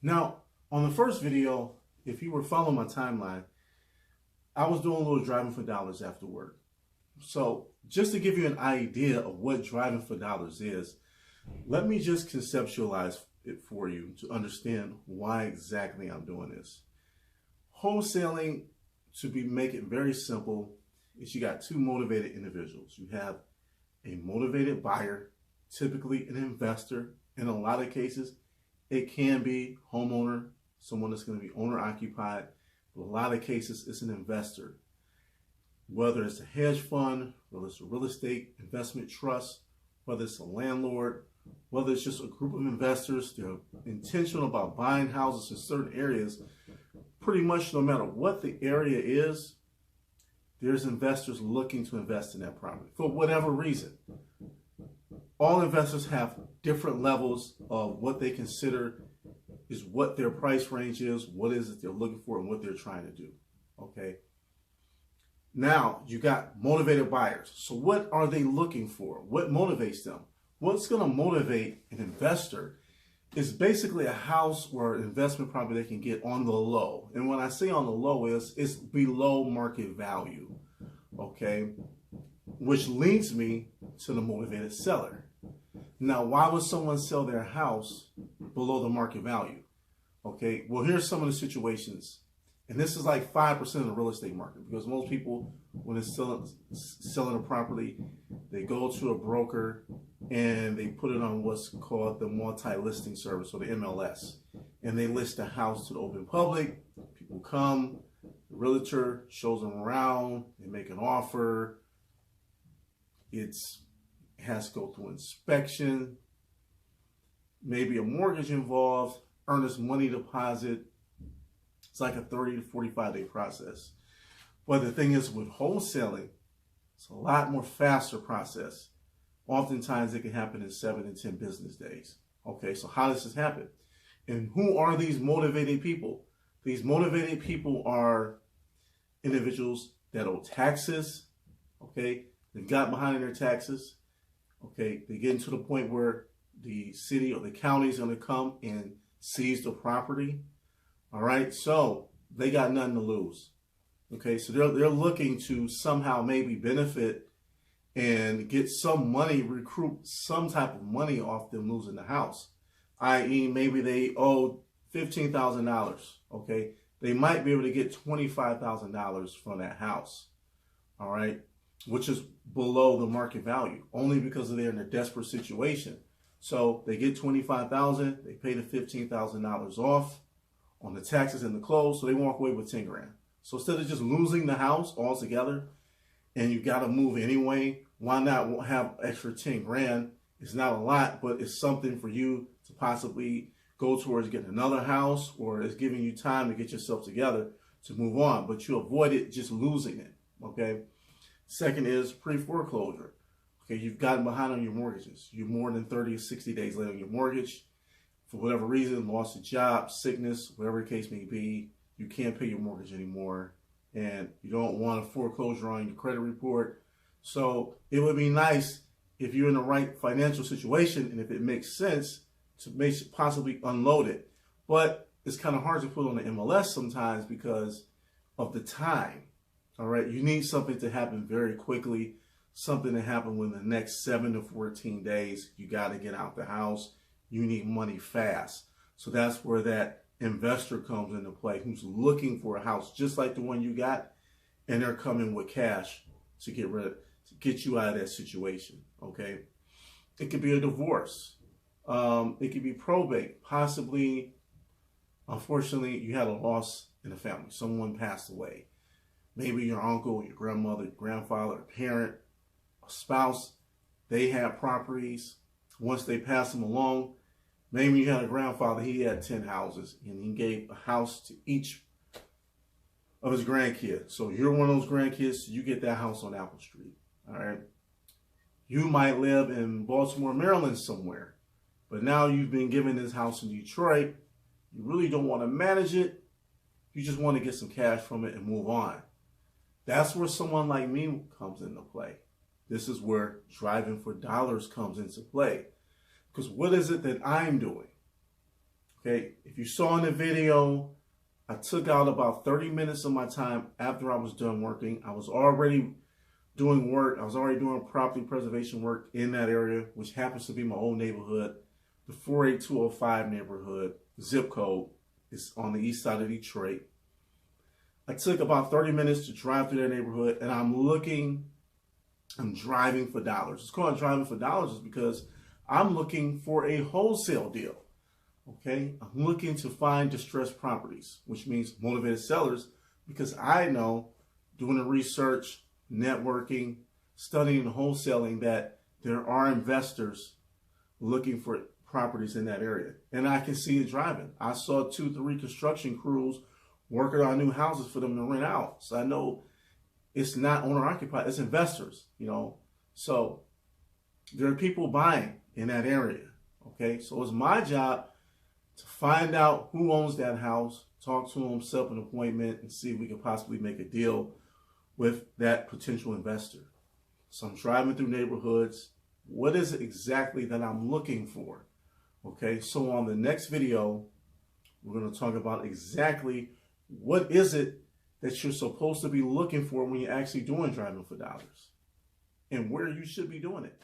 Now, on the first video, if you were following my timeline, I was doing a little driving for dollars after work. So just to give you an idea of what driving for dollars is, let me just conceptualize it for you to understand why exactly I'm doing this. Wholesaling, make it very simple, is you got two motivated individuals. You have a motivated buyer, typically an investor. In a lot of cases, it can be homeowner, someone that's going to be owner occupied. But a lot of cases, it's an investor. Whether it's a hedge fund, whether it's a real estate investment trust, whether it's a landlord, whether it's just a group of investors, they're intentional about buying houses in certain areas. Pretty much no matter what the area is, there's investors looking to invest in that property for whatever reason. All investors have different levels of what they consider is what their price range is, what is it they're looking for, and what they're trying to do. Okay. Now you got motivated buyers. So what are they looking for? What motivates them? What's going to motivate an investor is basically a house or investment property they can get on the low. And when I say on the low, it's below market value. Okay. Which leads me to the motivated seller. Now, why would someone sell their house below the market value? Okay, well, here's some of the situations. And this is like 5% of the real estate market, because most people, when it's selling a property, they go to a broker and they put it on what's called the multi-listing service, or the MLS. And they list the house to the open public. People come, the realtor shows them around, they make an offer. It has to go through inspection, maybe a mortgage involved, earnest money deposit. It's like a 30 to 45 day process. But the thing is, with wholesaling, it's a lot more faster process. Oftentimes it can happen in 7 to 10 business days. Okay, so how does this happen? And who are these motivated people? These motivated people are individuals that owe taxes. Okay, they've got behind in their taxes. Okay, they get to the point where the city or the county is going to come and seize the property. All right, so they got nothing to lose. Okay, so they're looking to somehow maybe benefit and get some money, recruit some type of money off them losing the house. I.e., maybe they owe $15,000. Okay, they might be able to get $25,000 from that house. All right, which is below the market value, only because they're in a desperate situation. So they get $25,000, they pay the $15,000 off on the taxes and the close, so they walk away with 10 grand. So instead of just losing the house altogether, and you got to move anyway, why not have extra 10 grand? It's not a lot, but it's something for you to possibly go towards getting another house, or it's giving you time to get yourself together to move on, but you avoided just losing it. Okay. Second is pre-foreclosure. Okay, you've gotten behind on your mortgages. You're more than 30 or 60 days late on your mortgage. For whatever reason, lost a job, sickness, whatever the case may be, you can't pay your mortgage anymore. And you don't want a foreclosure on your credit report. So it would be nice if you're in the right financial situation and if it makes sense to possibly unload it. But it's kind of hard to put on the MLS sometimes because of the time. All right, you need something to happen very quickly, something to happen within the next 7 to 14 days. You got to get out the house. You need money fast. So that's where that investor comes into play, who's looking for a house just like the one you got, and they're coming with cash to get you out of that situation. Okay, it could be a divorce. It could be probate. Possibly, unfortunately, you had a loss in the family. Someone passed away. Maybe your uncle, your grandmother, your grandfather, a parent, a spouse, they had properties. Once they passed them along, maybe you had a grandfather, he had 10 houses, and he gave a house to each of his grandkids. So you're one of those grandkids, you get that house on Apple Street. All right. You might live in Baltimore, Maryland somewhere, but now you've been given this house in Detroit. You really don't want to manage it. You just want to get some cash from it and move on. That's where someone like me comes into play. This is where driving for dollars comes into play. Because what is it that I'm doing? Okay, if you saw in the video, I took out about 30 minutes of my time after I was done working. I was already doing work. I was already doing property preservation work in that area, which happens to be my old neighborhood, the 48205 neighborhood. Zip code is on the east side of Detroit. I took about 30 minutes to drive through that neighborhood, and I'm driving for dollars. It's called driving for dollars is because I'm looking for a wholesale deal. Okay, I'm looking to find distressed properties, which means motivated sellers, because I know doing the research, networking, studying wholesaling, that there are investors looking for properties in that area. And I can see it driving. I saw 2-3 construction crews working on new houses for them to rent out. So I know it's not owner occupied, it's investors, you know. So there are people buying in that area. Okay, so it's my job to find out who owns that house, talk to them, set up an appointment, and see if we can possibly make a deal with that potential investor. So I'm driving through neighborhoods. What is it exactly that I'm looking for? Okay, so on the next video, we're going to talk about exactly what is it that you're supposed to be looking for when you're actually doing driving for dollars and where you should be doing it.